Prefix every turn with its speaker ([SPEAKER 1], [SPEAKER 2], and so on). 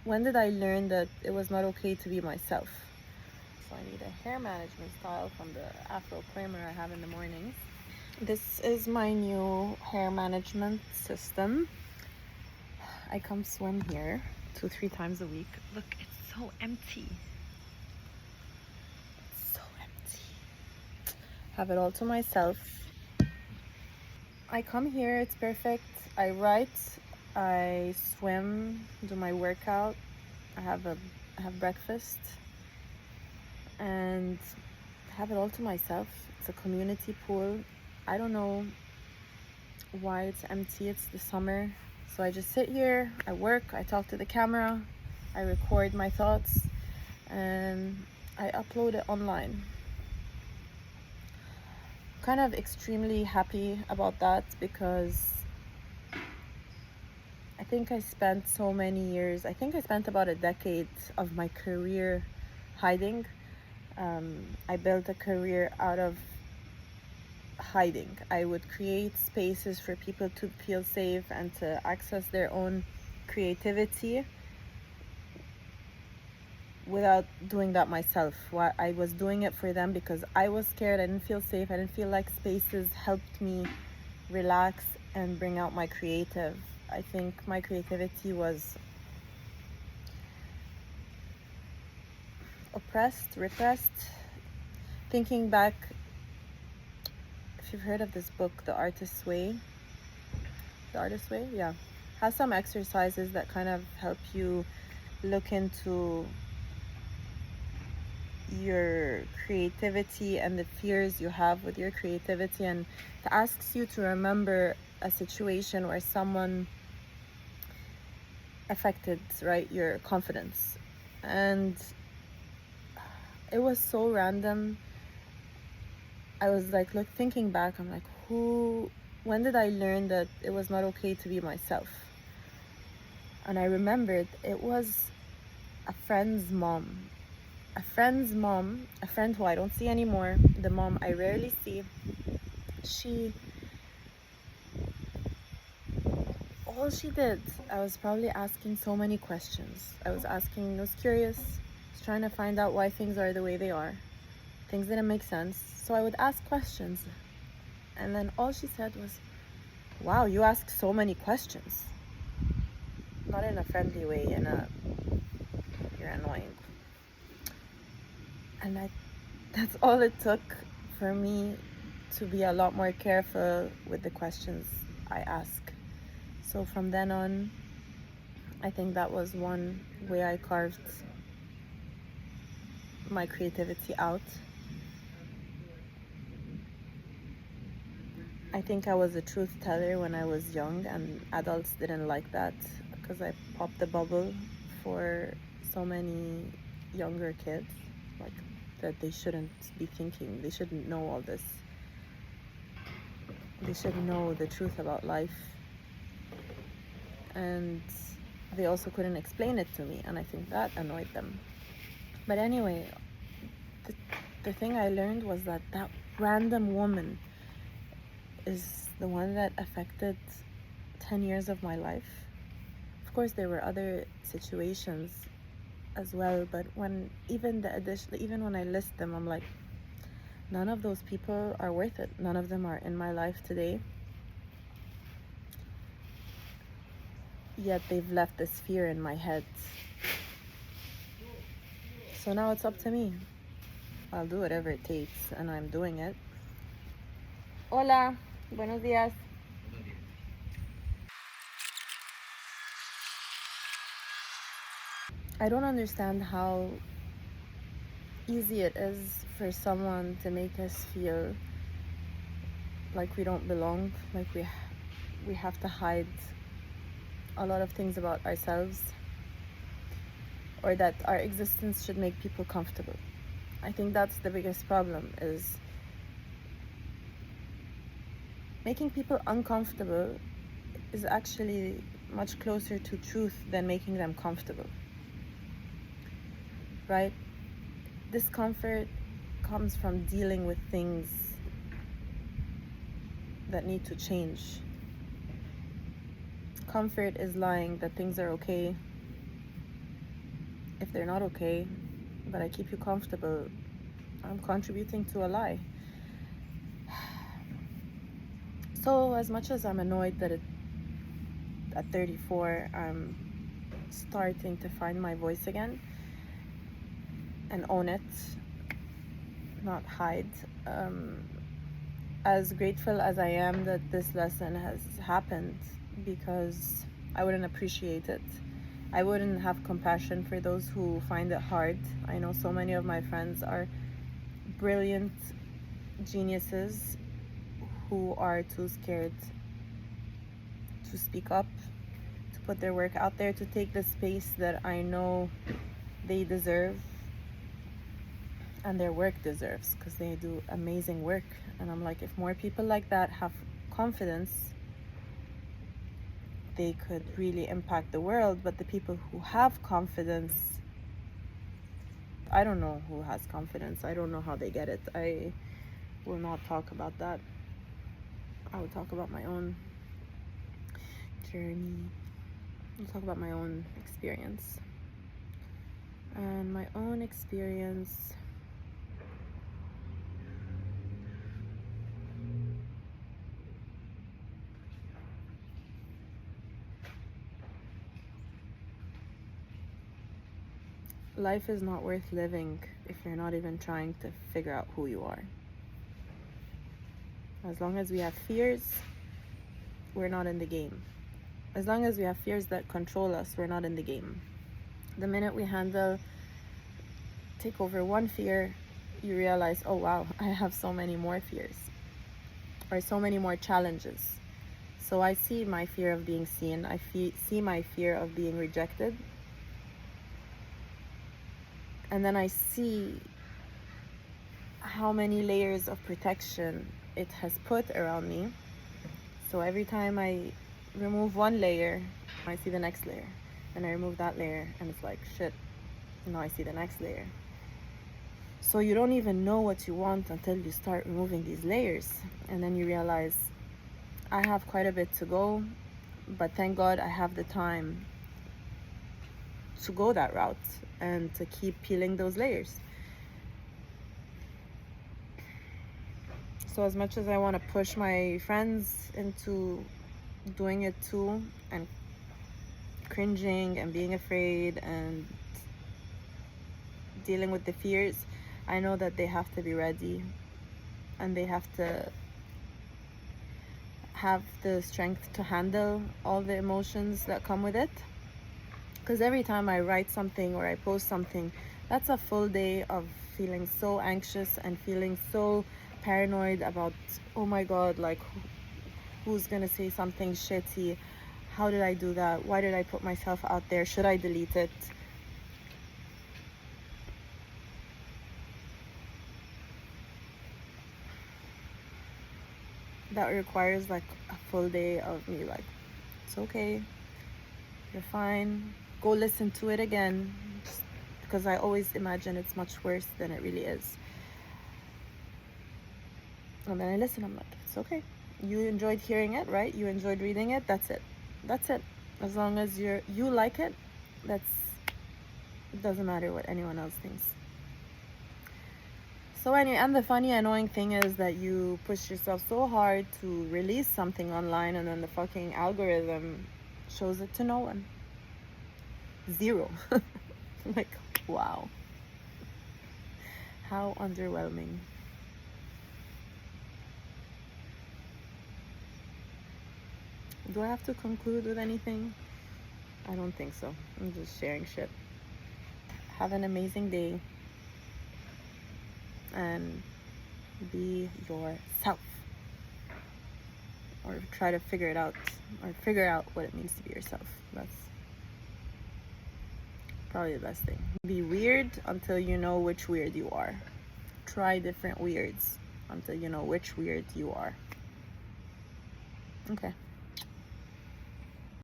[SPEAKER 1] when did I learn that it was not okay to be myself? So I need a hair management style from the Afro Kramer I have in the mornings. This is my new hair management system. I come swim here 2-3 times a week. Look, it's so empty. It's so empty. Have it all to myself. I come here, it's perfect. I write, I swim, do my workout. I have breakfast and have it all to myself. It's a community pool. I don't know why it's empty. It's the summer. So I just sit here, I work, I talk to the camera, I record my thoughts, and I upload it online. Kind of extremely happy about that because I think I spent so many years, I think I spent about a decade of my career hiding. I built a career out of hiding. I would create spaces for people to feel safe and to access their own creativity without doing that myself. I was doing it for them because I was scared. I didn't feel safe. I didn't feel like spaces helped me relax and bring out my creative. I think my creativity was oppressed, repressed. Thinking back, if you've heard of this book, The Artist's Way, yeah, has some exercises that kind of help you look into your creativity and the fears you have with your creativity, and it asks you to remember a situation where someone affected, right, your confidence. And it was so random. I was like, look, thinking back, I'm like, when did I learn that it was not okay to be myself? And I remembered it was a friend's mom. A friend who I don't see anymore, the mom I rarely see. All she did, I was probably asking so many questions. I was curious, I was trying to find out why things are the way they are. Things didn't make sense, so I would ask questions. And then all she said was, wow, you ask so many questions. Not in a friendly way, you're annoying. And that's all it took for me to be a lot more careful with the questions I ask. So from then on, I think that was one way I carved my creativity out. I think I was a truth teller when I was young, and adults didn't like that because I popped the bubble for so many younger kids, like that they shouldn't be thinking, they shouldn't know all this. They should know the truth about life. And they also couldn't explain it to me, and I think that annoyed them. But anyway, the thing I learned was that random woman is the one that affected 10 years of my life. Of course, there were other situations as well, but even when I list them, I'm like, none of those people are worth it. None of them are in my life today. Yet they've left this fear in my head. So now it's up to me. I'll do whatever it takes, and I'm doing it. Hola, buenos días. I don't understand how easy it is for someone to make us feel like we don't belong, like we have to hide a lot of things about ourselves, or that our existence should make people comfortable. I think that's the biggest problem, is making people uncomfortable is actually much closer to truth than making them comfortable, right? Discomfort comes from dealing with things that need to change. Comfort is lying that things are okay, If they're not okay, but I keep you comfortable, I'm contributing to a lie. So as much as I'm annoyed that at 34 I'm starting to find my voice again and own it, not hide, as grateful as I am that this lesson has happened, because I wouldn't appreciate it. I wouldn't have compassion for those who find it hard. I know so many of my friends are brilliant geniuses who are too scared to speak up, to put their work out there, to take the space that I know they deserve and their work deserves, because they do amazing work. And I'm like, if more people like that have confidence, they could really impact the world. But the people who have confidence, I don't know who has confidence. I don't know how they get it. I will not talk about that. I will talk about my own journey. I'll talk about my own experience. And my own experience, life is not worth living if you're not even trying to figure out who you are. As long as we have fears, we're not in the game. As long as we have fears that control us, we're not in the game. The minute we take over one fear, you realize, oh wow, I have so many more fears, or so many more challenges. So I see my fear of being seen. I see my fear of being rejected. And then I see how many layers of protection it has put around me. So every time I remove one layer, I see the next layer. And I remove that layer, and it's like, shit, now I see the next layer. So you don't even know what you want until you start removing these layers. And then you realize, I have quite a bit to go, but thank God I have the time to go that route and to keep peeling those layers. So as much as I want to push my friends into doing it too, and cringing and being afraid and dealing with the fears, I know that they have to be ready, and they have to have the strength to handle all the emotions that come with it. Because every time I write something or I post something, that's a full day of feeling so anxious and feeling so paranoid about, oh my God, like, who's gonna say something shitty? How did I do that? Why did I put myself out there? Should I delete it? That requires like a full day of me like, it's okay, you're fine, go listen to it again, just because I always imagine it's much worse than it really is. And then I listen, I'm like, it's okay, you enjoyed hearing it, right? You enjoyed reading it, that's it. As long as you like it, it doesn't matter what anyone else thinks. So anyway, and the funny, annoying thing is that you push yourself so hard to release something online, and then the fucking algorithm shows it to no one. Zero. Like, wow. How underwhelming. Do I have to conclude with anything? I don't think so. I'm just sharing shit. Have an amazing day. And be yourself. Or try to figure it out. Or figure out what it means to be yourself. That's probably the best thing. Be weird until you know which weird you are. Try different weirds until you know which weird you are. Okay.